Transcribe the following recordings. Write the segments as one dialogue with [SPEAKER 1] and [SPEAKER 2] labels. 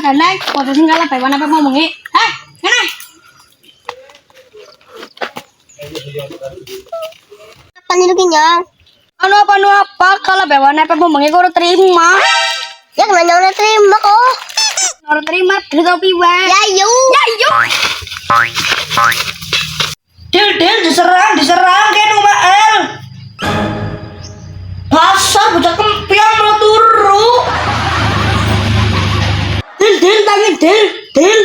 [SPEAKER 1] dan naik foto sing kalah bae apa mau bengi. Ngene.
[SPEAKER 2] Apa nih lu kenyang?
[SPEAKER 1] Anu apa kalau bae apa mau bengi kok terima.
[SPEAKER 2] Ya kena nyawanya terima kok.
[SPEAKER 1] Ora terima duit opi wae.
[SPEAKER 2] Ya yuk.
[SPEAKER 3] Dil diserang kayak Mbak El. Pasar bocah kempiang lo turu. Dil tangi Dil.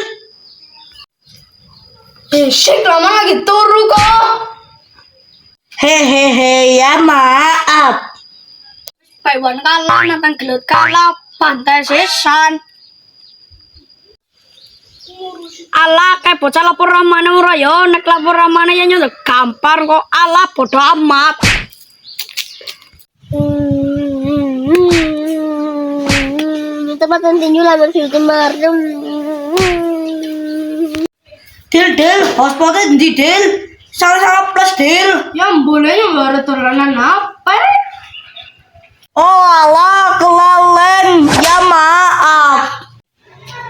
[SPEAKER 1] Sik lama lagi turu kok.
[SPEAKER 3] Hehehe ya maaf.
[SPEAKER 1] Paiwan kalah nantang gelut kalah pantai sesan. Ala kayak bocah lapor ramane ora yo nek lapor ramane ya nyontek gampar kok ala bodoh amat.
[SPEAKER 2] Tempat continue lah berfilter kemarin.
[SPEAKER 3] Dil hotspotnya di Dil. Sangat plus Dil.
[SPEAKER 1] Yang bolehnya baru turunan apa?
[SPEAKER 3] Oh alah kelalen ya maaf.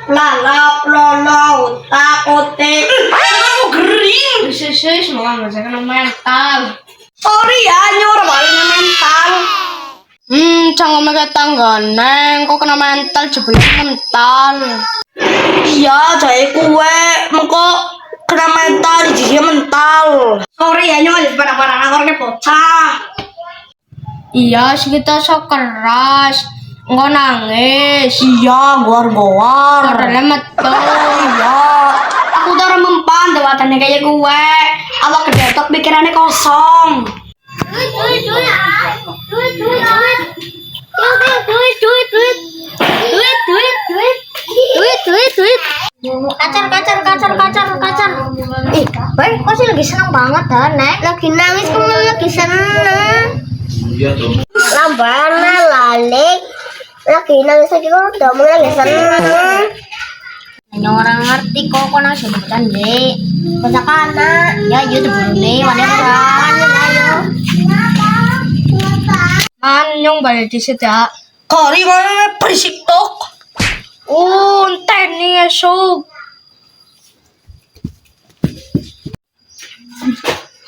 [SPEAKER 3] Lalap lolo utak-utik. Kamu gering.
[SPEAKER 1] Sih semua nggak kena mental.
[SPEAKER 3] Sorry ya nyuruh baliknya mental.
[SPEAKER 1] Jangan ngomong tangga neng, kok kena mental jebule mental.
[SPEAKER 3] Iya saya kue mengko kena mental jadi mental.
[SPEAKER 1] Sorry ya nyuruh pada orangnya bocah. Iya, kita sok keras, nggak nangis.
[SPEAKER 3] Iya goar.
[SPEAKER 1] Karena metu.
[SPEAKER 3] Iya.
[SPEAKER 1] Aku udah mempan dewatannya kayak gue. Awak kedetok pikirannya kosong.
[SPEAKER 2] Duit. Kacar. Baik, kok sih lagi senang banget dah, Nek? Lagi nangis kamu lagi senang.
[SPEAKER 4] Iya dong.
[SPEAKER 2] Lambana lalik. Lagi nangis aja kok udah mulai lagi senang. Hanya orang ngerti kok nangis beneran deh. Baca kana. Ya iya tuh nih, mana ayo.
[SPEAKER 1] Anyong balik di situ ya.
[SPEAKER 3] Kori mana berisik tok.
[SPEAKER 1] Teni esok.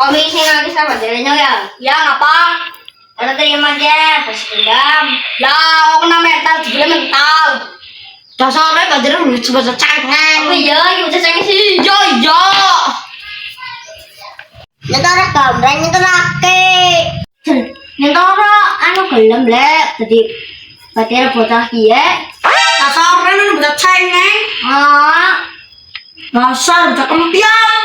[SPEAKER 2] Kami sih nangis sama dirinya ya.
[SPEAKER 1] Ya ngapa?
[SPEAKER 2] Ada terima aja, pas dendam.
[SPEAKER 1] Lah, aku kena mental, jebule mental.
[SPEAKER 3] Dasarnya gak jadi lu coba cengeng.
[SPEAKER 2] Oh iya, gimana cengeng sih?
[SPEAKER 1] Yo.
[SPEAKER 2] Nyetor gambar, nyetor laki. Nyetor anu gelem lek, jadi batir bocah kiye.
[SPEAKER 3] Dasarnya lu bisa cengeng.
[SPEAKER 2] Ah,
[SPEAKER 3] Dasar udah kempiang.